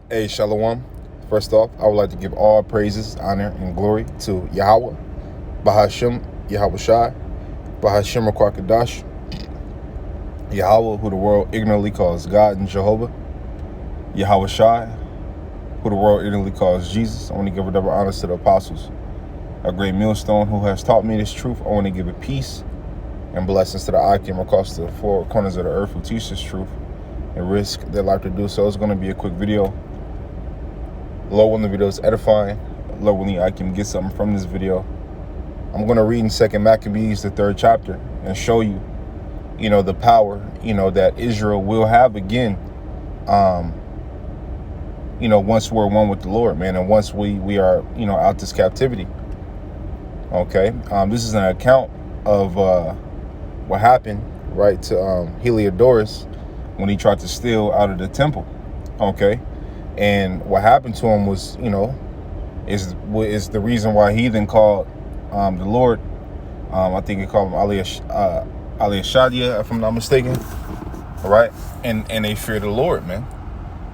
Hey, Shalom. First off, I would like to give all praises, honor, and glory to Yahweh, Bahashem, Yahweh Shai, Bahashem Kwakadash, Yahweh, who the world ignorantly calls God and Jehovah, Yahweh Shai, who the world ignorantly calls Jesus. I want to give a double honors to the apostles, a great millstone who has taught me this truth. I want to give it peace and blessings to the Akim across the four corners of the earth who teach this truth and risk their life to do so. It's going to be a quick video. Lord, when the video is edifying, Lord, when I can get something from this video, I'm going to read in 2 Maccabees, the 3rd chapter, and show you, the power, that Israel will have again, once we're one with the Lord, man, and once we are, out this captivity. Okay. This is an account of what happened, right, to Heliodorus when he tried to steal out of the temple. Okay. And what happened to him was, is the reason why he then called the Lord. I think he called him Shadia, if I'm not mistaken. All right, and they fear the Lord, man.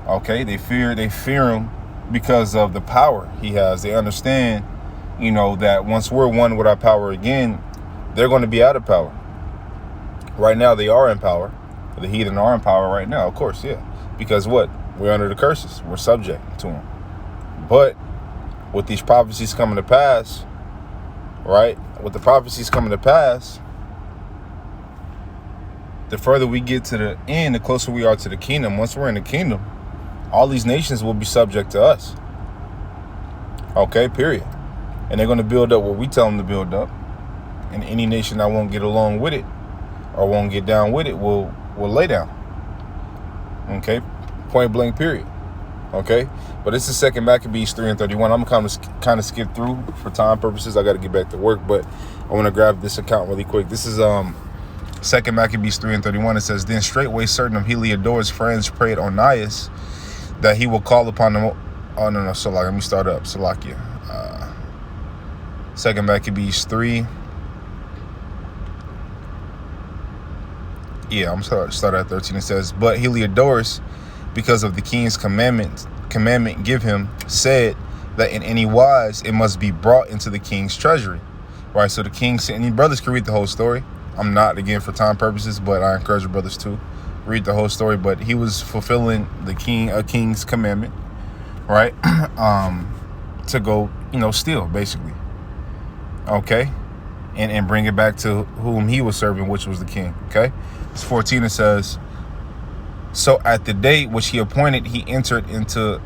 Okay, they fear him because of the power he has. They understand, that once we're one with our power again, they're going to be out of power. Right now, they are in power. The heathen are in power right now, of course, yeah. Because what? We're under the curses. We're subject to them. But with these prophecies coming to pass, right? With the prophecies coming to pass, the further we get to the end, the closer we are to the kingdom. Once we're in the kingdom, all these nations will be subject to us. Okay, period. And they're going to build up what we tell them to build up. And any nation that won't get along with it or won't get down with it will lay down. Okay, point blank, period. Okay, but this is 2 Maccabees 3:31. I'm kind of skip through for time purposes. I got to get back to work, but I want to grab this account really quick. This is 2 Maccabees 3:31. It says, "Then straightway certain of Heliodorus' friends prayed Onias that he will call upon them." Oh no, let me start up. Salakia. 2 Maccabees 3. Yeah, I'm start at 13. It says, "But Heliodorus, because of the king's commandment give him, said that in any wise it must be brought into the king's treasury." Right, so the king said, and you brothers can read the whole story. I'm not, again, for time purposes, but I encourage your brothers to read the whole story. But he was fulfilling the king's commandment, right? To go, steal, basically. Okay, and bring it back to whom he was serving, which was the king. Okay, it's 14. It says, "So at the day which he appointed, he entered into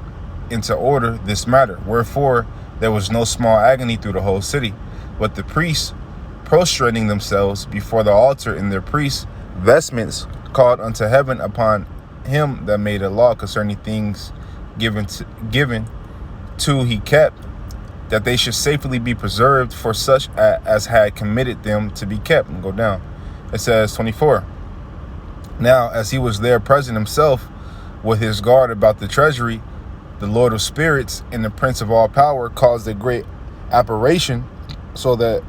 order this matter. Wherefore there was no small agony through the whole city, but the priests, prostrating themselves before the altar in their priests' vestments, called unto heaven upon him that made a law concerning things given to he kept, that they should safely be preserved for such as had committed them to be kept." And go down. It says 24. "Now, as he was there present himself with his guard about the treasury, the Lord of spirits and the Prince of all power caused a great apparition, so that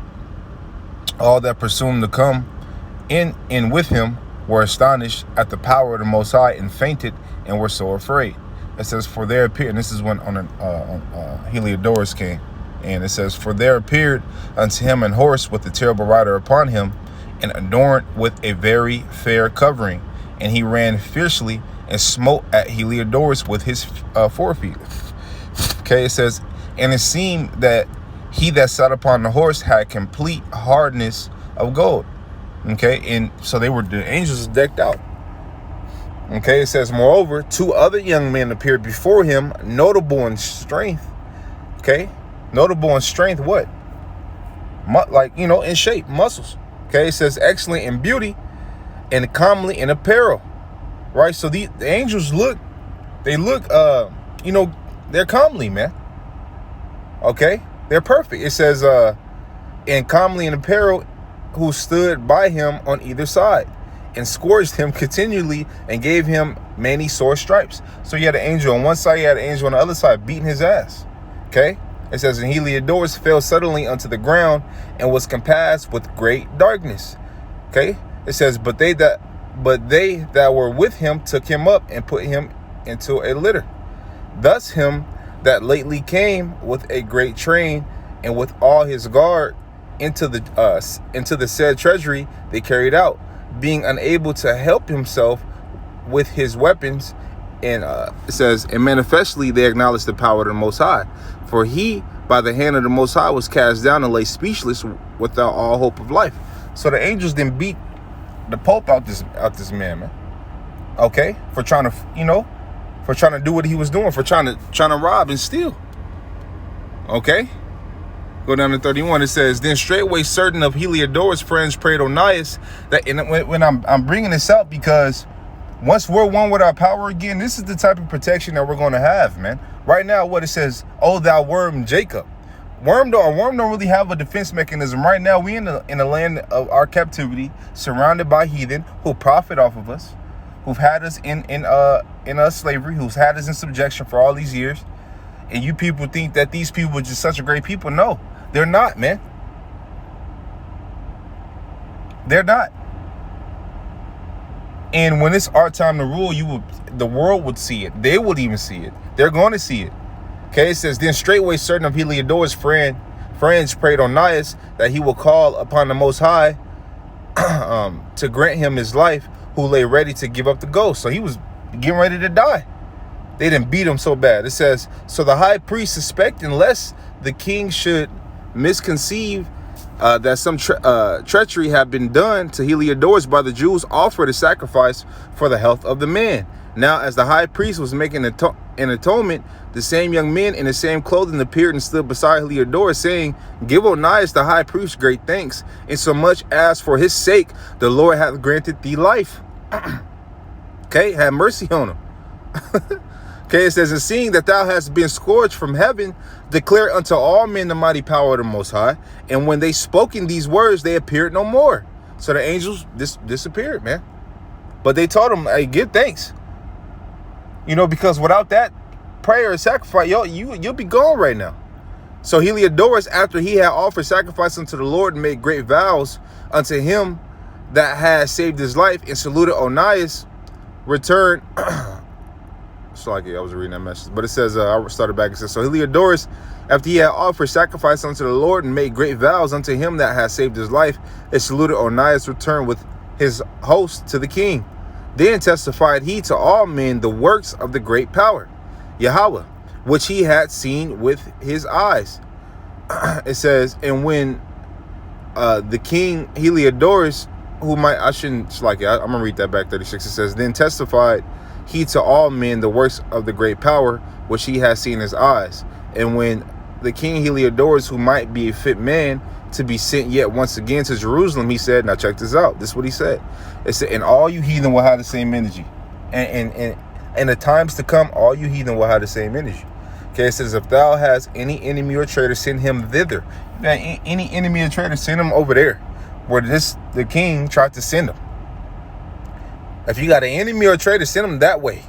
all that presumed to come in with him were astonished at the power of the Most High and fainted and were so afraid." It says, "For there appeared," and this is when Heliodorus came, and it says, "For there appeared unto him an horse with a terrible rider upon him, and adorned with a very fair covering. And he ran fiercely and smote at Heliodorus with his forefeet." Okay, it says, "And it seemed that he that sat upon the horse had complete hardness of gold." Okay, and so the angels decked out. Okay, it says, "Moreover, 2 other young men appeared before him, notable in strength." Okay, notable in strength, what? In shape, muscles. Okay, it says, "Excellent in beauty and comely in apparel." Right, so the angels look they're comely, man. Okay, they're perfect. It says, "and comely in apparel, who stood by him on either side, and scourged him continually, and gave him many sore stripes." So you had an angel on one side, you had an angel on the other side beating his ass. Okay, it says, "And Heliodorus fell suddenly unto the ground, and was compassed with great darkness." Okay, it says, but they that were with him took him up and put him into a litter. Thus him that lately came with a great train and with all his guard into the said treasury they carried out, being unable to help himself with his weapons. And it says, and manifestly they acknowledged the power of the Most High, for he by the hand of the Most High was cast down and lay speechless without all hope of life. So the angels then beat the Pope out this man. Okay, for trying to do what he was doing, for trying to rob and steal. Okay, go down to 31. It says, then straightway certain of Heliodorus' friends prayed Onias that, and when I'm bringing this up because once we're one with our power again, this is the type of protection that we're going to have, man. Right now, what it says, oh thou worm Jacob. Worm don't really have a defense mechanism. Right now, we in the land of our captivity, surrounded by heathen who profit off of us, who've had us in slavery, who's had us in subjection for all these years. And you people think that these people are just such a great people. No, they're not, man. They're not. And when it's our time to rule, the world would see it. They would even see it. They're going to see it. Okay, it says, then straightway certain of Heliodorus' friends prayed Onias that he will call upon the Most High to grant him his life, who lay ready to give up the ghost. So he was getting ready to die. They didn't beat him so bad. It says, so the high priest, suspecting lest the king should misconceive that some treachery had been done to Heliodorus by the Jews, offered a sacrifice for the health of the man. Now, as the high priest was making an atonement, the same young men in the same clothing appeared and stood beside Heliodorus, saying, give Onias the high priest great thanks, insomuch as for his sake the Lord hath granted thee life. Okay, have mercy on him. Okay, it says, and seeing that thou hast been scourged from heaven, declare unto all men the mighty power of the Most High. And when they spoken these words, they appeared no more. So the angels disappeared, man. But they told him, hey, give thanks. Because without that prayer and sacrifice, you'll be gone right now. So Heliodorus, after he had offered sacrifice unto the Lord and made great vows unto him that had saved his life, and saluted Onias, returned. So I was reading that message, but it says, I started back and said, so Heliodorus, after he had offered sacrifice unto the Lord and made great vows unto him that had saved his life, and saluted Onias, returned with his host to the king. Then testified he to all men the works of the great power, Yahweh, which he had seen with his eyes. It says, and when the king Heliodorus, I'm gonna read that back, 36. It says, then testified he to all men the works of the great power, which he has seen his eyes. And when the king Heliodorus, who might be a fit man to be sent yet once again to Jerusalem, he said, now check this out. This is what he said. It said, and all you heathen will have the same energy. And in the times to come, all you heathen will have the same energy. Okay, it says, if thou hast any enemy or traitor, send him thither. Any enemy or traitor, send him over there, where the king tried to send him. If you got an enemy or a traitor, send him that way.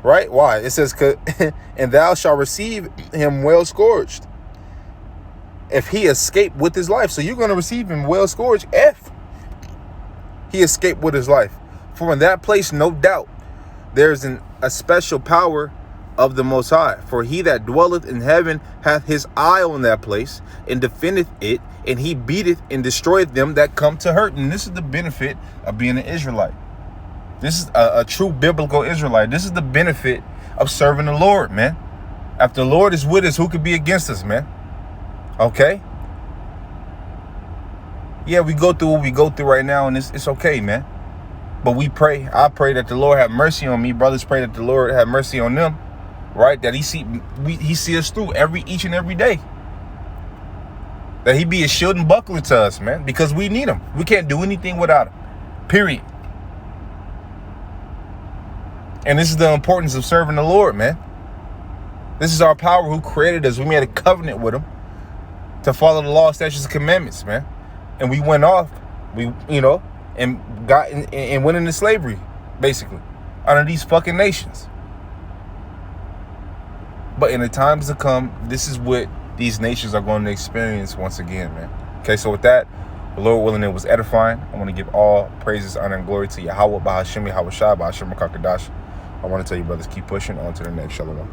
Right? Why? It says, and thou shalt receive him well scourged, if he escaped with his life. So you're going to receive him well scourged if he escaped with his life. For in that place, no doubt, there's a special power of the Most High. For he that dwelleth in heaven hath his eye on that place, and defendeth it, and he beateth and destroyeth them that come to hurt. And this is the benefit of being an Israelite. This is a true biblical Israelite. This is the benefit of serving the Lord, man. If the Lord is with us, who could be against us, man? Okay? Yeah, we go through what we go through right now, and it's okay, man. But we pray. I pray that the Lord have mercy on me. Brothers pray that the Lord have mercy on them, right? That he see us through each and every day. That he be a shield and buckler to us, man, because we need him. We can't do anything without him. Period. And this is the importance of serving the Lord, man. This is our power, who created us. We made a covenant with him to follow the law, statutes, and commandments, man. And we went off, and got and went into slavery, basically, under these fucking nations. But in the times to come, this is what these nations are going to experience once again, man. Okay, so with that, the Lord willing, it was edifying. I want to give all praises, honor, and glory to Yahweh, Bahashim, Yahweh Shai, Bahashim, Kakadash. I want to tell you, brothers, keep pushing on to the next. Shalom.